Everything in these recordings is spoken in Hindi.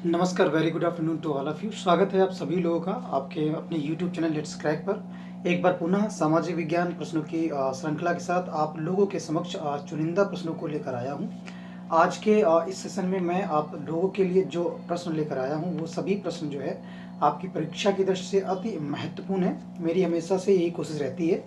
नमस्कार, very good afternoon to all of you. स्वागत है आप सभी लोगों का आपके अपने यूट्यूब चैनल लेट्स क्रैक पर। एक बार पुनः सामाजिक विज्ञान प्रश्नों की श्रृंखला के साथ आप लोगों के समक्ष चुनिंदा प्रश्नों को लेकर आया हूं। आज के इस सेशन में मैं आप लोगों के लिए जो प्रश्न लेकर आया हूं वो सभी प्रश्न जो है आपकी परीक्षा की दृष्टि से अति महत्वपूर्ण है। मेरी हमेशा से यही कोशिश रहती है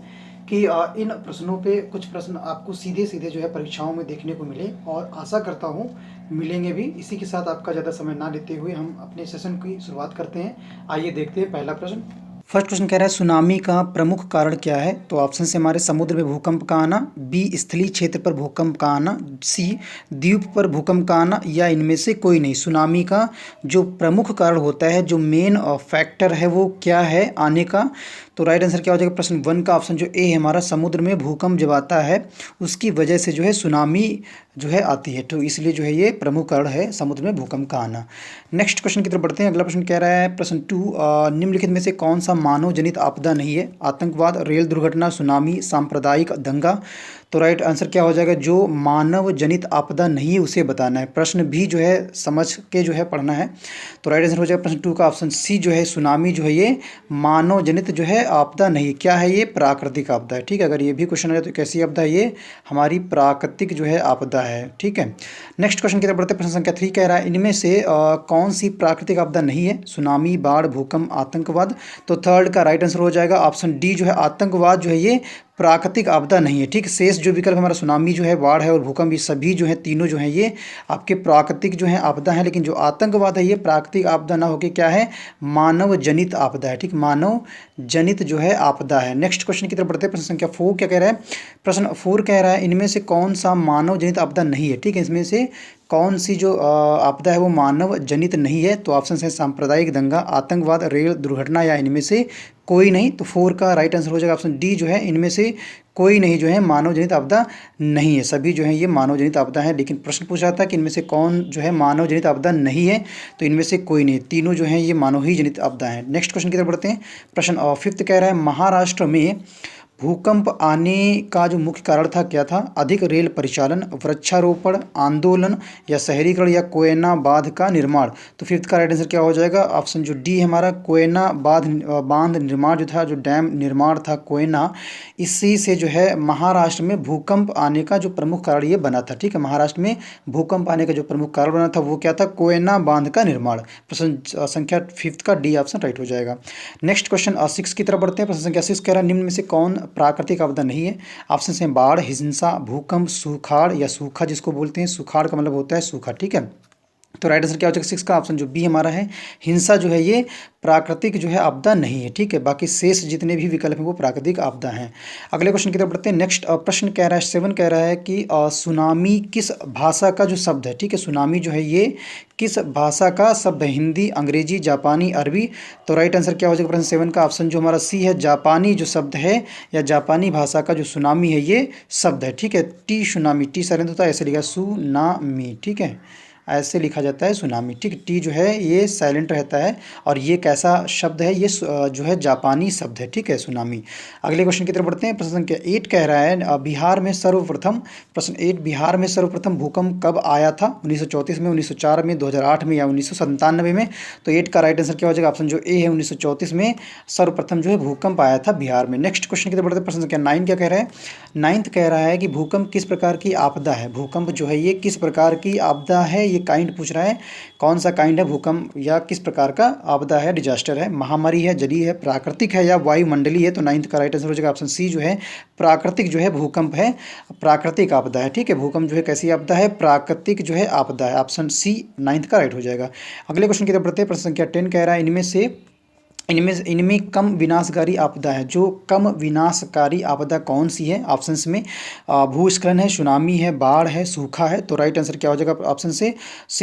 कि इन प्रश्नों पे कुछ प्रश्न आपको सीधे सीधे जो है परीक्षाओं में देखने को मिले, और आशा करता हूँ मिलेंगे भी। इसी के साथ आपका ज़्यादा समय ना लेते हुए हम अपने सेशन की शुरुआत करते हैं। आइए देखते हैं पहला प्रश्न। फर्स्ट क्वेश्चन कह रहा है सुनामी का प्रमुख कारण क्या है। तो ऑप्शन से हमारे समुद्र में भूकंप का आना, बी स्थलीय क्षेत्र पर भूकंप का आना, सी द्वीप पर भूकंप का आना, या इनमें से कोई नहीं। सुनामी का जो प्रमुख कारण होता है, जो मेन फैक्टर है, वो क्या है आने का। तो राइट आंसर क्या हो जाएगा प्रश्न 1 का ऑप्शन जो ए है हमारा, समुद्र में भूकंप जब आता है उसकी वजह से जो है सुनामी जो है आती है। तो इसलिए जो है ये प्रमुख कारण है समुद्र में भूकंप का आना। नेक्स्ट क्वेश्चन की तरफ बढ़ते हैं। अगला प्रश्न कह रहा है प्रश्न 2, निम्नलिखित में से कौन सा मानव जनित आपदा नहीं है। आतंकवाद, रेल दुर्घटना, सुनामी, सांप्रदायिक दंगा। तो राइट आंसर क्या हो जाएगा, जो मानव जनित आपदा नहीं है उसे बताना है। प्रश्न भी जो है समझ के जो है पढ़ना है। तो राइट आंसर हो जाएगा प्रश्न 2 का ऑप्शन सी जो है, सुनामी जो है ये मानव जनित जो है आपदा नहीं। क्या है ये, प्राकृतिक आपदा है। ठीक है, अगर ये भी क्वेश्चन आ जाए तो कैसी आपदा है ये, हमारी प्राकृतिक जो है आपदा है। ठीक है, नेक्स्ट क्वेश्चन की तरफ बढ़ते हैं। प्रश्न संख्या 3 कह रहा है इनमें से कौन सी प्राकृतिक आपदा नहीं है। सुनामी, बाढ़, भूकंप, आतंकवाद। तो थर्ड का राइट आंसर हो जाएगा ऑप्शन डी जो है, आतंकवाद जो है ये प्राकृतिक आपदा नहीं है। ठीक, शेष जो विकल्प हमारा सुनामी जो है, बाढ़ है और भूकंप, ये सभी जो है तीनों जो है ये आपके प्राकृतिक जो है आपदा है। लेकिन जो आतंकवाद है ये प्राकृतिक आपदा ना होकर क्या है, मानव जनित आपदा है। ठीक, मानव जनित जो है आपदा है। नेक्स्ट क्वेश्चन की तरफ बढ़ते हैं। प्रश्न संख्या 4 क्या कह रहा है, प्रश्न 4 कह रहा है इनमें से कौन सा मानव जनित आपदा नहीं है। ठीक है, इसमें से कौन सी जो आपदा है वो मानव जनित नहीं है। तो ऑप्शन है सांप्रदायिक दंगा, आतंकवाद, रेल दुर्घटना, या इनमें से कोई नहीं। तो 4 का राइट आंसर हो जाएगा ऑप्शन डी जो है, इनमें से कोई नहीं जो है मानव जनित आपदा नहीं है। सभी जो है ये मानव जनित आपदा है। लेकिन प्रश्न पूछा था कि इनमें से कौन जो है मानव जनित आपदा नहीं है, तो इनमें से कोई नहीं, तीनों जो है ये मानव ही जनित आपदा है। नेक्स्ट क्वेश्चन की तरफ बढ़ते हैं। प्रश्न 5 कह रहा है महाराष्ट्र में भूकंप आने का जो मुख्य कारण था क्या था। अधिक रेल परिचालन, वृक्षारोपण, आंदोलन, या शहरीकरण, या कोयना बांध का निर्माण। तो 5 का राइट आंसर क्या हो जाएगा, ऑप्शन जो डी है हमारा, कोयना बांध निर्माण जो था, जो डैम निर्माण था कोयना, इसी से जो है महाराष्ट्र में भूकंप आने का जो प्रमुख कारण ये बना था। ठीक है, महाराष्ट्र में भूकंप आने का जो प्रमुख कारण बना था वो क्या था, कोयना बांध का निर्माण। प्रश्न संख्या 5 का डी ऑप्शन राइट हो जाएगा। नेक्स्ट क्वेश्चन 6 की तरफ बढ़ते हैं। प्रश्न संख्या 6 कह रहा है निम्न में से कौन प्राकृतिक आपदा नहीं है। ऑप्शन है बाढ़, हिंसा, भूकंप, सूखाड़, या सूखा जिसको बोलते हैं, सूखाड़ का मतलब होता है सूखा। ठीक है, तो राइट आंसर क्या हो जाएगा 6 का ऑप्शन जो बी हमारा है, हिंसा जो है ये प्राकृतिक जो है आपदा नहीं है। ठीक है, बाकी शेष जितने भी विकल्प हैं वो प्राकृतिक आपदा हैं। अगले क्वेश्चन की तरफ बढ़ते हैं। नेक्स्ट प्रश्न कह रहा है 7 कह रहा है कि सुनामी किस भाषा का जो शब्द है। ठीक है, सुनामी जो है ये किस भाषा का शब्द है, हिंदी, अंग्रेजी, जापानी, अरबी। तो राइट आंसर क्या हो जाएगा प्रश्न 7 का ऑप्शन जो हमारा सी है, जापानी जो शब्द है या जापानी भाषा का जो सुनामी है ये शब्द है। ठीक है, टी सुनामी, टी साइलेंट होता है, ऐसे लिखा सुनामी। ठीक है, ऐसे लिखा जाता है सुनामी। ठीक, टी जो है ये साइलेंट रहता है, और ये कैसा शब्द है, ये जो है जापानी शब्द है। ठीक है, सुनामी। अगले क्वेश्चन की तरफ बढ़ते हैं। प्रश्न संख्या 8 कह रहा है बिहार में सर्वप्रथम, प्रश्न 8, बिहार में सर्वप्रथम भूकंप कब आया था। 1934 में, 1904 में, 2008 में, या 1997 में। तो 8 का राइट आंसर क्या हो जाएगा, ऑप्शन जो ए है, 1934 में सर्वप्रथम जो है भूकंप आया था बिहार में। नेक्स्ट क्वेश्चन की तरफ बढ़ते हैं। प्रश्न संख्या 9 क्या कह रहा है, 9th कह रहा है कि भूकंप किस प्रकार की आपदा है। भूकंप जो है ये किस प्रकार की आपदा है, ये काइंड पूछ रहा है, कौन सा काइंड है भूकंप, या किस प्रकार का आपदा है, डिजास्टर है, महामारी है, जलीय है, प्राकृतिक है, या वायुमंडलीय है। तो 9th का राइट आंसर हो जाएगा ऑप्शन सी जो है, प्राकृतिक जो है भूकंप है, प्राकृतिक आपदा है। ठीक है, भूकंप जो है कैसी आपदा है, प्राकृतिक जो है आपदा है। ऑप्शन सी 9th का राइट हो जाएगा। अगले क्वेश्चन की तरफ बढ़ते हैं। प्रश्न संख्या 10 कह रहा है इनमें कम विनाशकारी आपदा है। जो कम विनाशकारी आपदा कौन सी है। ऑप्शंस में भूस्खलन है, सुनामी है, बाढ़ है, सूखा है। तो राइट आंसर क्या हो जाएगा ऑप्शन से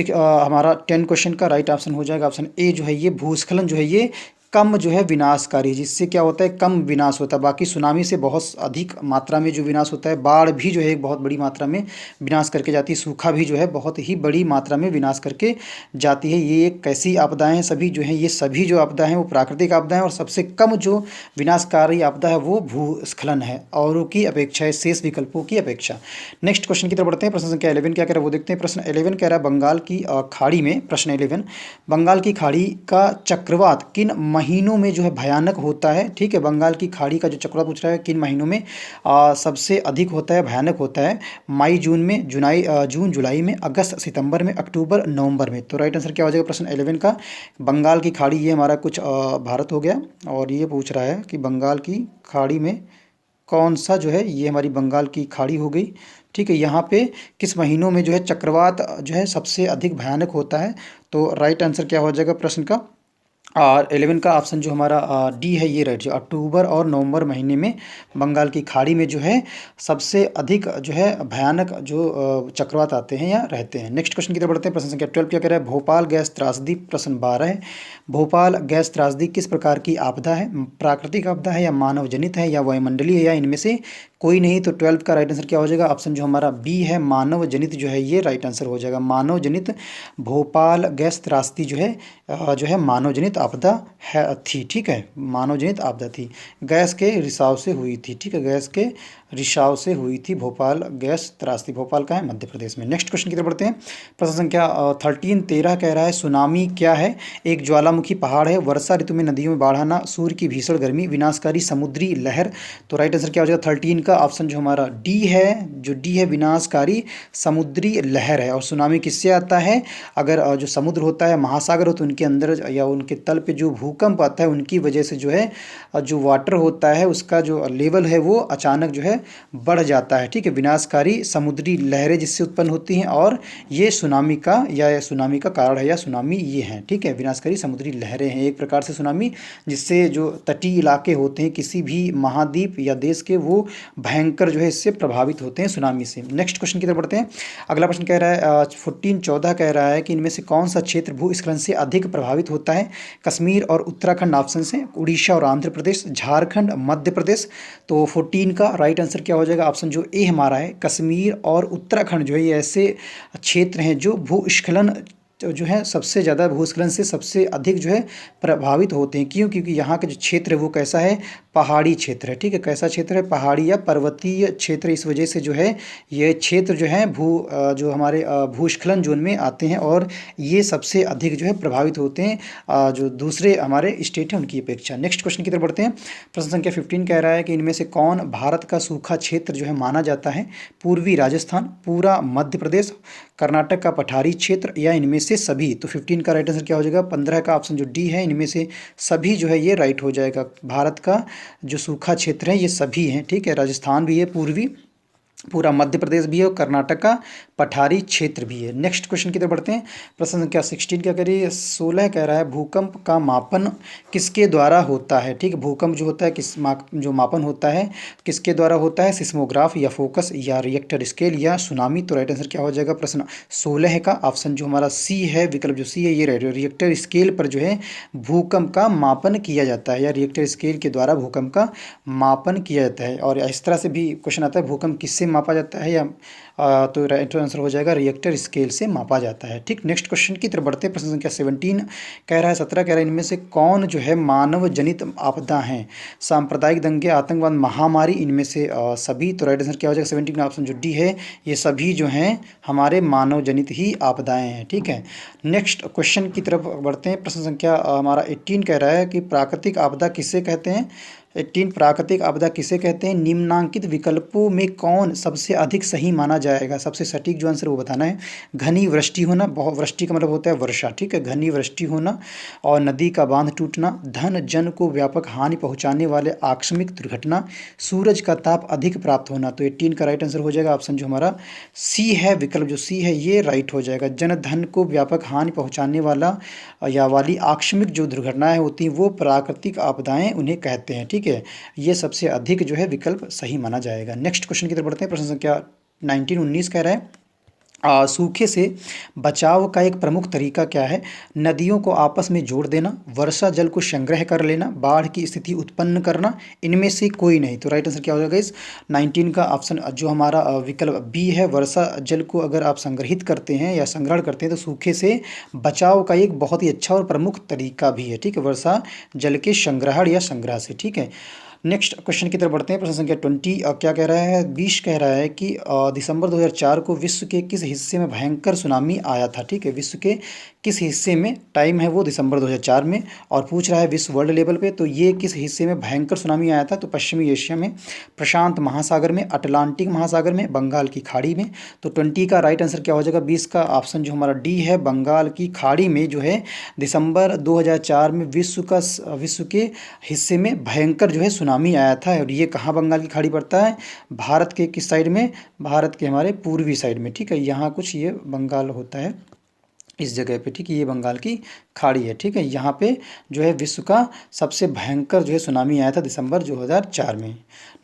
हमारा 10 क्वेश्चन का राइट ऑप्शन हो जाएगा ऑप्शन ए जो है ये, भूस्खलन जो है ये कम जो है विनाशकारी, जिससे क्या होता है कम विनाश होता है। बाकी सुनामी से बहुत अधिक मात्रा में जो विनाश होता है, बाढ़ भी जो है एक बहुत बड़ी मात्रा में विनाश करके जाती है, सूखा भी जो है बहुत ही बड़ी मात्रा में विनाश करके जाती है। ये एक कैसी आपदाएं हैं सभी जो हैं, ये सभी जो आपदा हैं वो प्राकृतिक आपदा हैं, और सबसे कम जो विनाशकारी आपदा है वो भूस्खलन है औरों की अपेक्षा है, शेष विकल्पों की अपेक्षा। नेक्स्ट क्वेश्चन की तरफ बढ़ते हैं। प्रश्न संख्या 11 क्या कह रहा है वो देखते हैं। प्रश्न 11 कह रहा है बंगाल की खाड़ी में, प्रश्न 11, बंगाल की खाड़ी का चक्रवात किन महीनों में जो है भयानक होता है। ठीक है, बंगाल की खाड़ी का जो चक्रवात पूछ रहा है किन महीनों में सबसे अधिक होता है, भयानक होता है। मई जून में, जून जुलाई में, अगस्त सितंबर में, अक्टूबर नवंबर में। तो राइट आंसर क्या हो जाएगा प्रश्न 11 का, बंगाल की खाड़ी। ये हमारा कुछ भारत हो गया, और ये पूछ रहा है कि बंगाल की खाड़ी में कौन सा जो है, ये हमारी बंगाल की खाड़ी हो गई। ठीक है, यहाँ पे किस महीनों में जो है चक्रवात जो है सबसे अधिक भयानक होता है। तो राइट आंसर क्या हो जाएगा प्रश्न का, और 11 का ऑप्शन जो हमारा डी है ये राइट, जो अक्टूबर और नवंबर महीने में बंगाल की खाड़ी में जो है सबसे अधिक जो है भयानक जो चक्रवात आते हैं या रहते हैं। नेक्स्ट क्वेश्चन की तरफ बढ़ते हैं। प्रश्न संख्या 12 क्या कह रहा है, भोपाल गैस त्रासदी। प्रश्न 12 है, भोपाल गैस त्रासदी किस प्रकार की आपदा है, प्राकृतिक आपदा है या मानव जनित है या वायुमंडलीय है या इनमें से कोई नहीं। तो 12 का राइट आंसर क्या हो जाएगा, ऑप्शन जो हमारा बी है, मानव जनित जो है ये राइट आंसर हो जाएगा। मानव जनित भोपाल गैस त्रासदी जो है मानव जनित आपदा है थी। ठीक है, मानव जनित आपदा थी, गैस के रिसाव से हुई थी। ठीक है, गैस के रिसाव से हुई थी भोपाल गैस त्रासदी। भोपाल का है मध्य प्रदेश में। नेक्स्ट क्वेश्चन की तरफ बढ़ते हैं। प्रश्न संख्या 13 कह रहा है सुनामी क्या है, एक ज्वालामुखी पहाड़ है, वर्षा ऋतु में नदियों में बाढ़ आना, सूर्य की भीषण गर्मी, विनाशकारी समुद्री लहर। तो राइट आंसर क्या हो जाएगा 13 का, ऑप्शन जो हमारा डी है, जो डी है विनाशकारी समुद्री लहर है। और सुनामी किससे आता है, अगर जो समुद्र होता है, महासागर हो, तो उनके अंदर या उनके तल पे जो भूकंप आता है उनकी वजह से जो है जो वाटर होता है उसका जो लेवल है वो अचानक जो है बढ़ जाता है। ठीक है, विनाशकारी समुद्री लहरें जिससे उत्पन्न होती हैं, और ये सुनामी का कारण है, या सुनामी ये हैं। ठीक है, विनाशकारी समुद्री लहरें हैं एक प्रकार से सुनामी, जिससे जो तटीय इलाके होते हैं किसी भी महाद्वीप या देश के, वो भयंकर जो है इससे प्रभावित होते हैं सुनामी से। नेक्स्ट क्वेश्चन की तरफ बढ़ते हैं। अगला प्रश्न कह रहा है 14 कह रहा है कि इनमें से कौन सा क्षेत्र भूस्खलन से अधिक प्रभावित होता है, कश्मीर और उत्तराखंड ऑप्शन से, उड़ीसा और आंध्र प्रदेश, झारखंड, मध्य प्रदेश। तो 14 का राइट आंसर क्या हो जाएगा, ऑप्शन जो ए हमारा है, कश्मीर और उत्तराखंड जो है ये ऐसे क्षेत्र हैं जो भूस्खलन जो है सबसे ज़्यादा भूस्खलन से सबसे अधिक जो है प्रभावित होते हैं। क्यों, क्योंकि यहाँ का जो क्षेत्र है वो कैसा है, पहाड़ी क्षेत्र है। ठीक है, कैसा क्षेत्र है, पहाड़ी या पर्वतीय क्षेत्र। इस वजह से जो है ये क्षेत्र जो है जो हमारे भूस्खलन जोन में आते हैं, और ये सबसे अधिक जो है प्रभावित होते हैं जो दूसरे हमारे स्टेट हैं उनकी अपेक्षा। नेक्स्ट क्वेश्चन की तरफ बढ़ते हैं। प्रश्न संख्या 15 कह रहा है कि इनमें से कौन भारत का सूखा क्षेत्र जो है माना जाता है, पूर्वी राजस्थान, पूरा मध्य प्रदेश, कर्नाटक का पठारी क्षेत्र, या इनमें से सभी। तो 15 का राइट आंसर क्या हो जाएगा, 15 का ऑप्शन जो डी है, इनमें से सभी जो है ये राइट हो जाएगा। भारत का जो सूखा क्षेत्र है ये सभी हैं। ठीक है, राजस्थान भी है, पूर्वी, पूरा मध्य प्रदेश भी है, और कर्नाटक का पठारी क्षेत्र भी है। नेक्स्ट क्वेश्चन की तरफ बढ़ते हैं। प्रश्न संख्या 16 क्या करिए, 16 कह रहा है भूकंप का मापन किसके द्वारा होता है। ठीक है, भूकंप जो होता है जो मापन होता है किसके द्वारा होता है, सिस्मोग्राफ या फोकस या रिएक्टर स्केल या सुनामी। तो राइट आंसर क्या हो जाएगा प्रश्न 16 का, ऑप्शन जो हमारा सी है, विकल्प जो सी है ये राइट। रिएक्टर स्केल पर जो है भूकंप का मापन किया जाता है, या रिएक्टर स्केल के द्वारा भूकंप का मापन किया जाता है। और इस तरह से भी क्वेश्चन आता है भूकंप किससे मापा जाता है, या तो राइट आंसर हो जाएगा रिएक्टर स्केल से मापा जाता है। ठीक, नेक्स्ट क्वेश्चन की तरफ बढ़ते हैं। प्रश्न संख्या 17 कह रहा है 17 कह रहा है इनमें से कौन जो है मानव जनित आपदा हैं, सांप्रदायिक दंगे, आतंकवाद, महामारी, इनमें से सभी। तो राइट आंसर क्या हो जाएगा 17 का ऑप्शन जो डी है, ये सभी जो हैं हमारे मानव जनित ही आपदाएं हैं। ठीक है, नेक्स्ट क्वेश्चन की तरफ बढ़ते हैं। प्रश्न संख्या हमारा 18 कह रहा है कि प्राकृतिक आपदा किसे कहते हैं। 18 प्राकृतिक आपदा किसे कहते हैं, निम्नांकित विकल्पों में कौन सबसे अधिक सही माना जाएगा, सबसे सटीक जो आंसर वो बताना है। घनी वृष्टि होना, बहुत वृष्टि का मतलब होता है वर्षा। ठीक है, घनी वृष्टि होना, और नदी का बांध टूटना, धन जन को व्यापक हानि पहुंचाने वाले आकस्मिक दुर्घटना, सूरज का ताप अधिक प्राप्त होना। तो 18 का राइट आंसर हो जाएगा ऑप्शन जो हमारा सी है, विकल्प जो सी है ये राइट हो जाएगा। जन धन को व्यापक हानि पहुँचाने वाला या वाली आकस्मिक जो दुर्घटनाएँ होती हैं वो प्राकृतिक आपदाएँ उन्हें कहते हैं। ठीक है, ये सबसे अधिक जो है विकल्प सही माना जाएगा। नेक्स्ट क्वेश्चन की तरफ बढ़ते हैं। प्रश्न संख्या 19 कह रहा है सूखे से बचाव का एक प्रमुख तरीका क्या है? नदियों को आपस में जोड़ देना, वर्षा जल को संग्रह कर लेना, बाढ़ की स्थिति उत्पन्न करना, इनमें से कोई नहीं। तो राइट आंसर क्या हो जाएगा इस 19 का ऑप्शन जो हमारा विकल्प बी है। वर्षा जल को अगर आप संग्रहित करते हैं या संग्रहण करते हैं तो सूखे से बचाव का एक बहुत ही अच्छा और प्रमुख तरीका भी है। ठीक है, वर्षा जल के संग्रहण या संग्रह से। ठीक है, नेक्स्ट क्वेश्चन की तरफ बढ़ते हैं। प्रश्न संख्या 20 क्या कह रहा है? 20 कह रहा है कि दिसंबर 2004 को विश्व के किस हिस्से में भयंकर सुनामी आया था? ठीक है, विश्व के किस हिस्से में, टाइम है वो दिसंबर 2004 में, और पूछ रहा है विश्व वर्ल्ड लेवल पे, तो ये किस हिस्से में भयंकर सुनामी आया था? तो पश्चिमी एशिया में, प्रशांत महासागर में, अटलांटिक महासागर में, बंगाल की खाड़ी में। तो 20 का राइट आंसर क्या हो जाएगा? 20 का ऑप्शन जो हमारा डी है, बंगाल की खाड़ी में जो है दिसंबर 2004 में विश्व के हिस्से में भयंकर जो है सुनामी आया था। और ये कहाँ बंगाल की खाड़ी पड़ता है? भारत के किस साइड में? भारत के हमारे पूर्वी साइड में। ठीक है, यहाँ कुछ ये बंगाल होता है इस जगह पे। ठीक है, ये बंगाल की खाड़ी है। ठीक है, यहाँ पे जो है विश्व का सबसे भयंकर जो है सुनामी आया था दिसंबर 2004 में।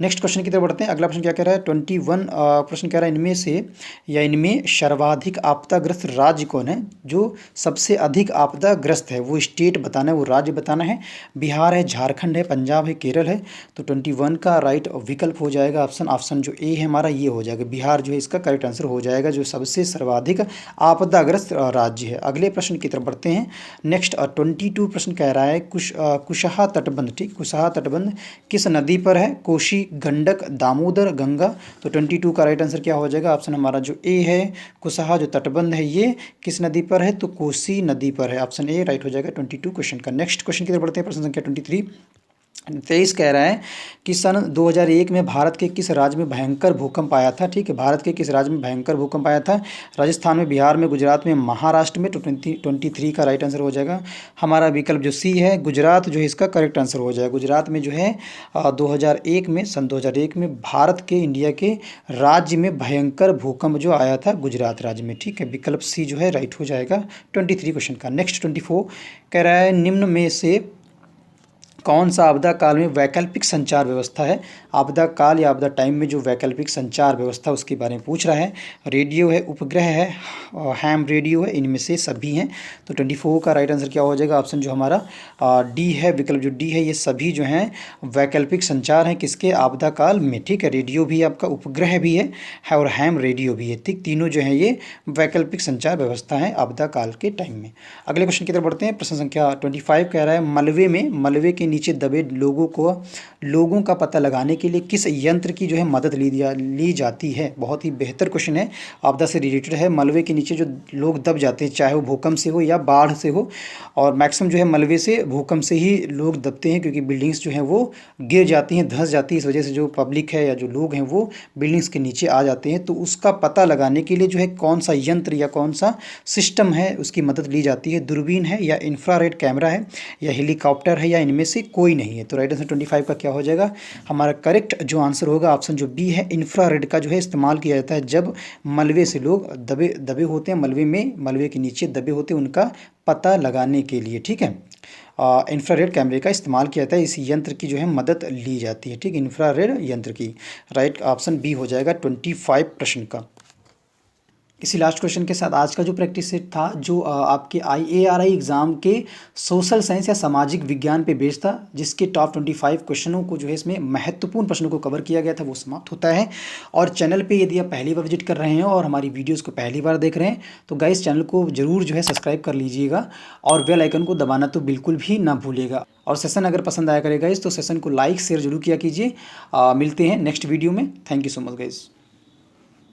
नेक्स्ट क्वेश्चन की तरफ बढ़ते हैं। अगला प्रश्न क्या कह रहा है? 21 प्रश्न कह रहा है इनमें से या इनमें सर्वाधिक आपदाग्रस्त राज्य कौन है? जो सबसे अधिक आपदाग्रस्त है वो स्टेट बताना है, वो राज्य बताना है। बिहार है, झारखंड है, पंजाब है, केरल है। तो 21 का राइट विकल्प हो जाएगा ऑप्शन जो ए है हमारा, ये हो जाएगा। बिहार जो है इसका करेक्ट आंसर हो जाएगा, जो सबसे सर्वाधिक आपदाग्रस्त राज्य है। अगले प्रश्न की तरफ बढ़ते हैं। नेक्स्ट 22 प्रश्न कह रहा है कुशहा तटबंध। ठीक, कुशहा तटबंध किस नदी पर है? कोशी, गंडक, दामोदर, गंगा। तो 22 का राइट आंसर क्या हो जाएगा? ऑप्शन हमारा जो ए है, कुशहा जो तटबंध है ये किस नदी पर है? तो कोसी नदी पर है। ऑप्शन ए राइट हो जाएगा 22 क्वेश्चन का। नेक्स्ट क्वेश्चन की तरफ बढ़ते हैं। प्रश्न संख्या 23 कह रहा है कि सन 2001 में भारत के किस राज्य में भयंकर भूकंप आया था? ठीक है, भारत के किस राज्य में भयंकर भूकंप आया था? राजस्थान में, बिहार में, गुजरात में, महाराष्ट्र में। तो 23 का राइट आंसर हो जाएगा हमारा विकल्प जो सी है, गुजरात जो है इसका करेक्ट आंसर हो जाएगा। गुजरात में जो है 2001 में, सन 2001 में भारत के, इंडिया के राज्य में भयंकर भूकंप जो आया था गुजरात राज्य में। ठीक है, विकल्प सी जो है राइट हो जाएगा 23 क्वेश्चन का। नेक्स्ट 24 कह रहा है निम्न में से कौन सा आपदा काल में वैकल्पिक संचार व्यवस्था है? आपदा काल या आपदा टाइम में जो वैकल्पिक संचार व्यवस्था उसके बारे में पूछ रहा है। रेडियो है, उपग्रह है, हैम रेडियो है, इनमें से सभी हैं। तो 24 का राइट आंसर क्या हो जाएगा? ऑप्शन जो हमारा डी है, विकल्प जो डी है, ये सभी जो हैं वैकल्पिक संचार हैं किसके? आपदा काल में। ठीक है, रेडियो भी आपका, उपग्रह भी है और हैम रेडियो भी है। ठीक, तीनों जो हैं ये वैकल्पिक संचार व्यवस्था है आपदा काल के टाइम में। अगले क्वेश्चन की तरफ बढ़ते हैं। प्रश्न संख्या 25 कह रहा है मलबे के नीचे दबे लोगों का पता लगाने के लिए किस यंत्र की जो है मदद ली जाती है? बहुत ही बेहतर क्वेश्चन है, आपदा से रिलेटेड है। मलबे के नीचे जो लोग दब जाते हैं, चाहे वो भूकंप से हो या बाढ़ से हो, और मैक्सिमम जो है मलबे से, भूकंप से ही लोग दबते हैं, क्योंकि बिल्डिंग्स जो हैं वो गिर जाती हैं, धंस जाती है। इस वजह से जो पब्लिक है या जो लोग हैं वो बिल्डिंग्स के नीचे आ जाते हैं। तो उसका पता लगाने के लिए जो है कौन सा यंत्र या कौन सा सिस्टम है उसकी मदद ली जाती है? दूरबीन है, या इंफ्रारेड कैमरा है, या हेलीकॉप्टर है, या इनमें से कोई नहीं है? तो राइट आंसर 25 का क्या हो जाएगा? हमारा करेक्ट जो आंसर होगा ऑप्शन जो बी है, इंफ्रारेड का जो है इस्तेमाल किया जाता है जब मलबे से लोग दबे होते हैं, मलबे के नीचे दबे होते हैं, उनका पता लगाने के लिए। ठीक है, इंफ्रारेड कैमरे का इस्तेमाल किया जाता है, इस यंत्र की जो है मदद ली जाती है। ठीक, इंफ्रारेड यंत्र की। राइट ऑप्शन बी हो जाएगा 25 प्रश्न का। इसी लास्ट क्वेश्चन के साथ आज का जो प्रैक्टिस सेट था, जो आपके IARI एग्ज़ाम के सोशल साइंस या सामाजिक विज्ञान पे बेस्ड था, जिसके टॉप 25 क्वेश्चनों को जो है इसमें महत्वपूर्ण प्रश्नों को कवर किया गया था, वो समाप्त होता है। और चैनल पे यदि आप पहली बार विजिट कर रहे हैं और हमारी वीडियोज़ को पहली बार देख रहे हैं तो गाइस चैनल को ज़रूर जो है सब्सक्राइब कर लीजिएगा, और बेल आइकन को दबाना तो बिल्कुल भी ना भूलिएगा। और सेशन अगर पसंद आया करेगा इस तो सेशन को लाइक शेयर जरूर किया कीजिए। मिलते हैं नेक्स्ट वीडियो में। Thank you so much guys.